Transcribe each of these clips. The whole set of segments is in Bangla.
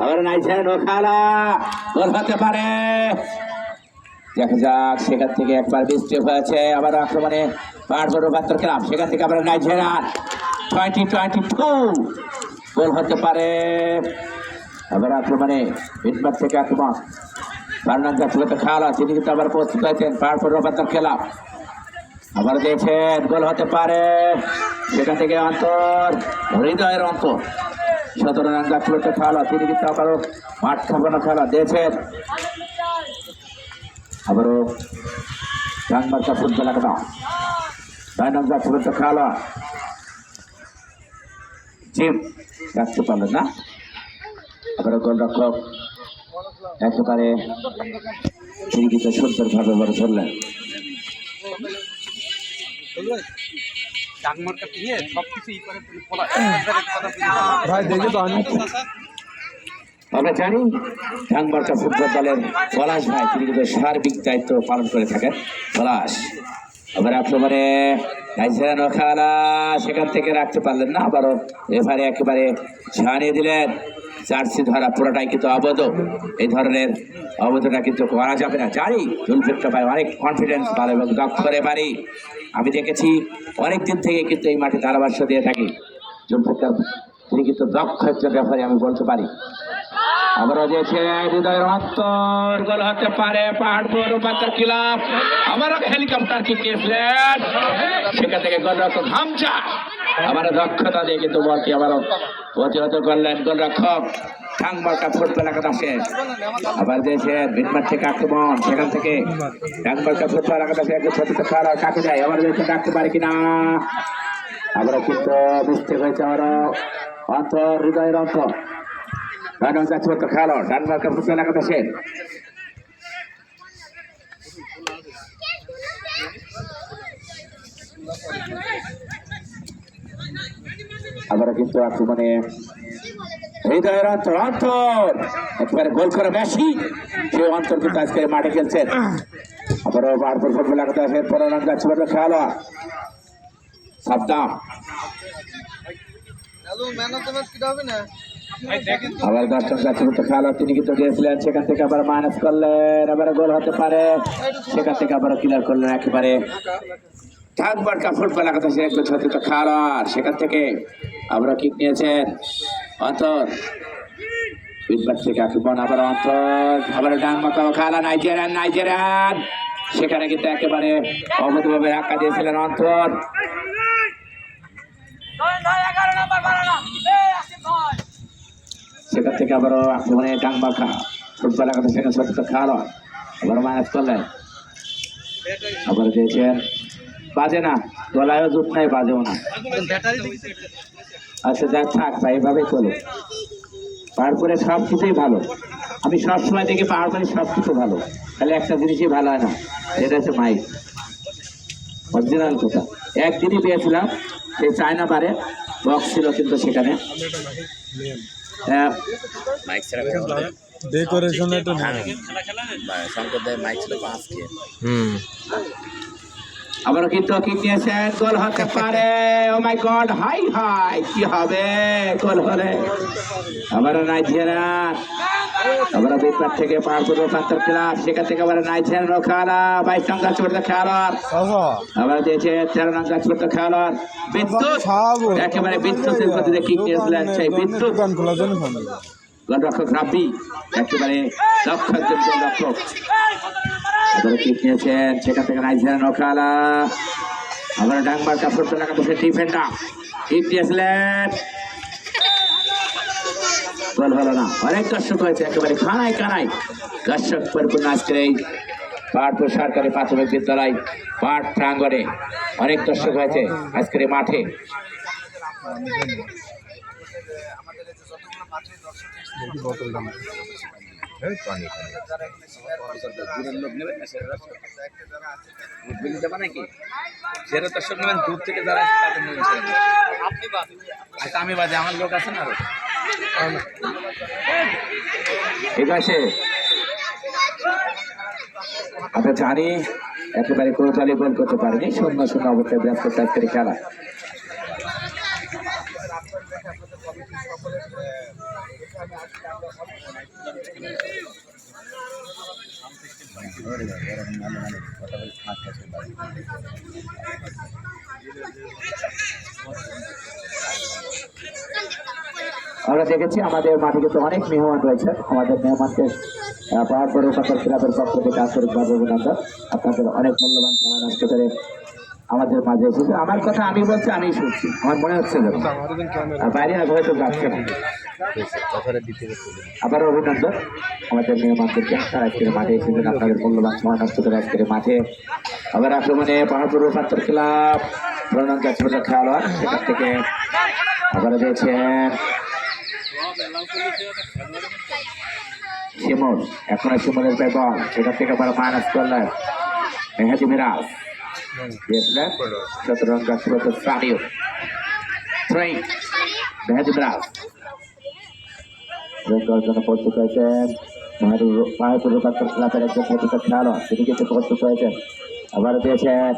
আবার নাইছেন ওখালা গোল হতে পারে। দেখা যাক, সেখান থেকে একবার মিস্টেক হয়েছে। আবার আক্রমণে পাহাড় বাহাত্তর ক্লাব, সেখান থেকে আবার নাইজেরিয়ান 2022 গোল হতে পারে। আবার আক্রমণে মিডমাঠ থেকে আক্রমণ ফার্নান্দো খেলা, তিনি কিন্তু আবার প্রস্তুত হয়েছেন পাহাড় বাহাত্তর খেলা। আবার দিয়েছেন, গোল হতে পারে। সেখান থেকে অন্তর, হৃদয়ের অন্তর 17 রান গাছগুলোতে খেলা, তিনি কিন্তু আবারও মাঠ খাবানো খেলা দিয়েছেন। আবারও ডানমার্কা ফুটবল একাদা 9 রান গাছগুলোতে খেলা। জিম রাখতে পারলেন না। আবারও গোলরক্ষক একেবারে তিনি কিন্তু সুন্দরভাবে বড় ধরলেন। আমরা জানি ডানমার্কা ফুটবল দলের পলাশ ভাই, তিনি কিন্তু সার্বিক দায়িত্ব পালন করে থাকেন। পলাশ আবার আক্রমণে নাইজেরিয়ান খেলা, সেখান থেকে রাখতে পারলেন না। আবারও রেফারি একেবারে জানিয়ে দিলেন জার্সি ধরা পুরোটাই কিন্তু অবৈধ। এই ধরনের অবৈধটা কিন্তু করা যাবে না। জানি জুলফিকার ভাই অনেক কনফিডেন্স ভালো এবং দক্ষ রেফারি, আমি দেখেছি অনেক দিন থেকে কিন্তু এই মাঠে ধারাভাষ্য দিয়ে থাকি। জুলফিকার তিনি কিন্তু দক্ষ একজন রেফারি, আমি বলতে পারি। আবারও দিয়েছে হৃদয়ের অন্তর, গোল হতে পারে পাহাড়পুর বাহাত্তর ক্লাব। আবারও হেলিকপ্টার কিকেছিলেন, সেখান থেকে গোলরক্ষক হামজা আবারও দক্ষতা দিয়ে কিন্তু বলটি আবারও প্রতিহত করলেন গোলরক্ষক ডানমার্কা ফুটবল একাদশে। আবার দিয়েছেন মিডমাঠ থেকে আক্রমণ, সেখান থেকে ডানমার্কা ফুটবল একাদশে একটু ছোট খেলা কাকে যায়। আবার দিয়েছে, ডাকতে পারে কিনা। আবারও কিন্তু মিস্টেক হয়েছে। আবারও অন্তর, হৃদয়ের অন্তর খেলো ডানমার্কা ফুটবল একাদশে। আবারও কিন্তু আক্রমণে হৃদয়ের অন্তর, অন্তর একেবারে গোল করে মেসি, সেই অন্তর কিন্তু আজকে মাঠে খেলছেন। আবারও পাহাড়পুর ফুটবল একাদশে 15 রান গাছপালা খেলা। সাবধান, আবার 10 রান গাছপালা খেলা, তিনি কিন্তু দিয়েছিলেন, সেখান থেকে আবার মাইনাস করলেন। আবার গোল হতে পারে, সেখান থেকে আবার ক্লিয়ার করলেন একেবারে ডানমার্কা ফুটবল একাদশে একজন সতীর্থ খেলোয়াড়। সেখান থেকে আবার কিক নিয়েছেন অন্তর, মিডমাঠ থেকে আক্রমণ। আবার অন্তর, আবার ডানমার্কা খেলা নাইজেরিয়ান, সেখানে কিন্তু একেবারে অবৈধভাবে ধাক্কা দিয়েছিলেন অন্তর। সেখান থেকে আবারও আক্রমণে ডানমার্কা ফুটবল একাদশে একজন সতীর্থ খেলোয়াড়, আবার মাইনাস করলেন। আবার দিয়েছেন, বাজে না, গলায়ও জুট নাই, বাজেও না। আচ্ছা যাক, থাক ভাই, এভাবেই চলো। পাহাড়পুরে সব কিছুই ভালো, আমি সবসময় দেখি পাহাড়পুরে সব কিছু ভালো, তাহলে একটা জিনিসই ভালো হয় না, সেটা হচ্ছে মাইক। অরিজিনাল কথা, একদিনই পেয়েছিলাম, সেই চায়না পারে বক্স ছিল, কিন্তু সেখানে আবারও কিন্তু কিক নিয়েছেন, গোল হতে পারে। ও মাই গড, হাই হাই, কি হবে গোল হলে। আবারও নাইজেরিয়ান, আবারও বিপার থেকে পাহাড়পুর বাহাত্তর ক্লাব, সেখান থেকে আবার নাইজেরিয়ান খেলা 22 রান গাছপালা খেলোয়াড়। আবার দিয়েছে 13 রান গাছপালা খেলোয়াড় বিদ্যুৎ, একেবারে বিদ্যুতের গতিতে কিক নিয়েছিলেন সেই বিদ্যুৎ। গোলরক্ষক রাব্বি একেবারে দক্ষ একজন গোলরক্ষক, আবার কিক নিয়েছেন, সেখান থেকে নাইজেরিয়ান খেলা। আবার ডানমার্কা ফুটবল একাদশের ডিফেন্ডার কিক দিয়েছিলেন, গোল হলো না। অনেক দর্শক হয়েছে, একেবারে খানায় খানায় দর্শক পরিপূর্ণ আজকের এই পাহাড়পুর সরকারি প্রাথমিক বিদ্যালয় মাঠ প্রাঙ্গণে অনেক দর্শক হয়েছে আজকের এই মাঠে। আমি বাজে, আমার লোক আছে না, ঠিক আছে। আমরা জানি একেবারে কোথালি গোল করতে পারেনি, 0-0 অবস্থায় ব্যস্ত আজকের খেলা। আমরা দেখেছি আমাদের মাঠে কিন্তু অনেক মেহমান রয়েছে। আমাদের মেহমানকে পাহাড়পুর রূপান্তর ক্লাবের পক্ষ থেকে আন্তরিকভাবে অভিনন্দন। আপনাদের অনেক মূল্যবান সময় নষ্ট করে আমাদের মাঝে এসেছে। আমার কথা আমি বলছি, আমি শুনছি, আমার মনে হচ্ছে বাইরে হয়তো যাচ্ছে না। আবার অভিনন্দন আমাদের মেহমানদেরকে, তারা আজকের মাঠে এসেছেন আপনাদের মূল্যবান সময় নষ্ট করে আজকের মাঠে। আবার আক্রমণে পাহাড়পুর রূপান্তর ক্লাব প্রণাম যাচ্ছে খেলোয়াড়, সেখান থেকে আবার দিয়েছেন শিমুল। এখন শিমুলের পায় বল, সেখান থেকে আবার মাইনাস করলেন মেহেদি মিরাজ। শতরং সামিও মেহেদি মিরাজ জন্য প্রস্তুত হয়েছেন মায়াপুর রূপান্তর ক্লাবের একজন প্রতিটা খেলোয়াড়, তিনি কিন্তু প্রস্তুত হয়েছেন। আবার দিয়েছেন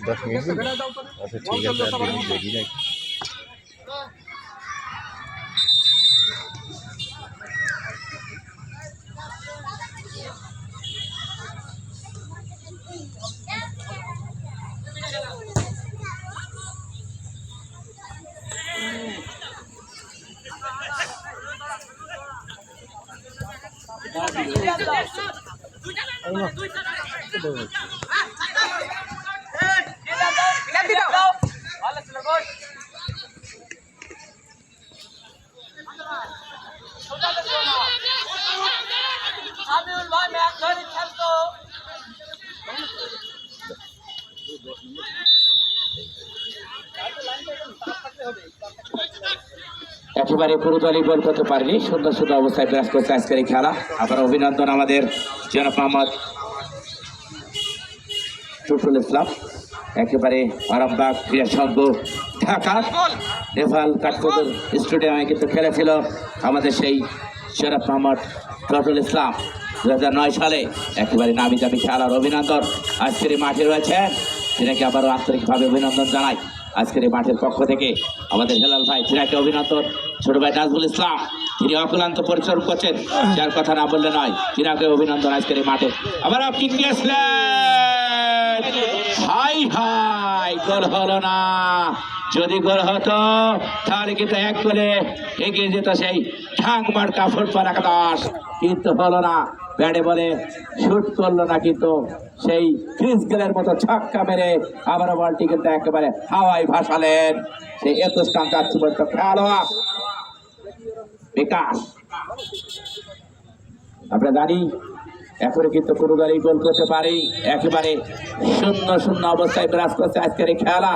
दस मिनट अच्छा ठीक है सर देगी नहीं একেবারে পুরো দলই বল করতে পারেনি, সুন্দর সুন্দর অবস্থায় বিরাজ করছে আজকের এই খেলা। আবার অভিনন্দন আমাদের জনাব মোহাম্মদ টুটুল ইসলাম, একেবারে আরামবাগ ক্রীড়া সংঘ ঢাকা নেভাল কাঠপুকুর স্টেডিয়ামে কিন্তু খেলেছিল আমাদের সেই জনাব মোহাম্মদ টুটুল ইসলাম 2009 সালে। একেবারে নামি দামি খেলার অভিনন্দন আজকের এই মাঠে রয়েছেন, তিনাকে আবারও আন্তরিকভাবে অভিনন্দন জানাই আজকের এই মাঠের পক্ষ থেকে। আমাদের হেলাল ভাই, তিনাকে অভিনন্দন। ছোট ভাই নাজমুল ইসলাম, তিনি অক্লান্ত পরিশ্রম করছেন, যার কথা না বললে নয়, তিনাকে অভিনন্দন আজকের এই মাঠে। আবার আপনি হাই হাই গোল হলো না, যদি গোল হতো তাহলে কিন্তু এক গোলে এগিয়ে যেত সেই ঢাক মার্কা ফুটবল একাদশ, কিন্তু হলো না। ব্যাটে বলে শুট করলো না, কিন্তু সেই ক্রিস গেলের মতো ছক্কা মেরে আবারও বলটি কিন্তু একেবারে হাওয়ায় ভাসালেন সেই 21 রান কাটছে খেলোয়াড় বিকাশ। আমরা জানি এখনো কিন্তু কোনো দলই গোল করতে পারি, একেবারে শূন্য শূন্য অবস্থায় বিরাজ করছে আজকের এই খেলা।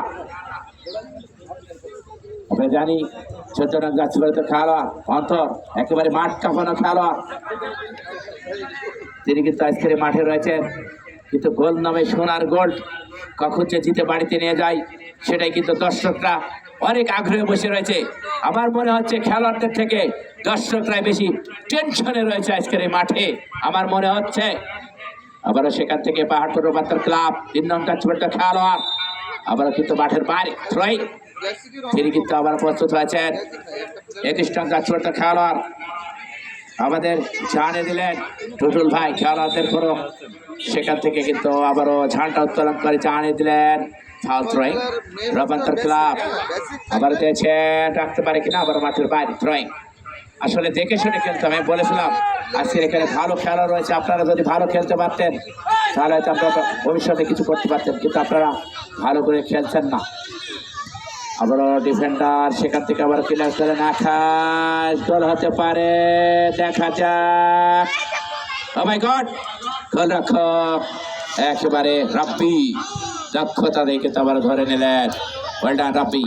আমরা জানি 14 রান যাচ্ছে বলে তো খেলোয়াড় অন্তর, একেবারে মাঠ কাঁপানো খেলোয়াড়, তিনি কিন্তু আজকের মাঠে রয়েছেন। কিন্তু গোল নামে সোনার গোল্ড কখন যে জিতে বাড়িতে নিয়ে যায় সেটাই কিন্তু দর্শকরা অনেক আগ্রহে বসে রয়েছে। আমার মনে হচ্ছে খেলোয়াড়দের থেকে দর্শকরাই বেশি টেনশনে রয়েছে আজকের এই মাঠে, আমার মনে হচ্ছে। আবারও সেখান থেকে পাহাড়পুর রূপান্তর ক্লাব 3 নং কাছুয়াটা খেলোয়াড় আবারও কিন্তু মাঠের বাইরে থ্রোয়িং, তিনি কিন্তু আবার প্রস্তুত হয়েছেন। 21 নং কাছুয়াটা খেলোয়াড় আমাদের জানিয়ে দিলেন টুটুল ভাই খেলোয়াড়দের পুরো, সেখান থেকে কিন্তু আবারও ঝান্ডা উত্তোলন করে জানিয়ে দিলেন ফাউল থ্রোয়িং। রূপান্তর ক্লাব আবার দিয়েছে, রাখতে পারে কিনা, আবার মাঠের বাইরে থ্রোয়িং। আসলে দেখে শুনে খেলতে, আমি বলেছিলাম আজকের এখানে ভালো খেলা রয়েছে, আপনারা যদি ভালো খেলতে পারতেন তাহলে হয়তো আপনারা ভবিষ্যতে কিছু করতে পারতেন, কিন্তু আপনারা ভালো করে খেলছেন না। আবারও ডিফেন্ডার সেখান থেকে আবার ক্লিয়ার করে আকাশ, গোল হতে পারে, দেখা যাক। ও মাই গড, গোলরক্ষক একেবারে রাব্বি দক্ষতা দেখে তো আবার ধরে নিলেন। ওয়েলডান রাফি,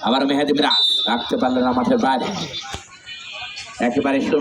আবার মেহেদি মিরাজ রাখতে পারলেন না মাঠের বাইরে। একেবারে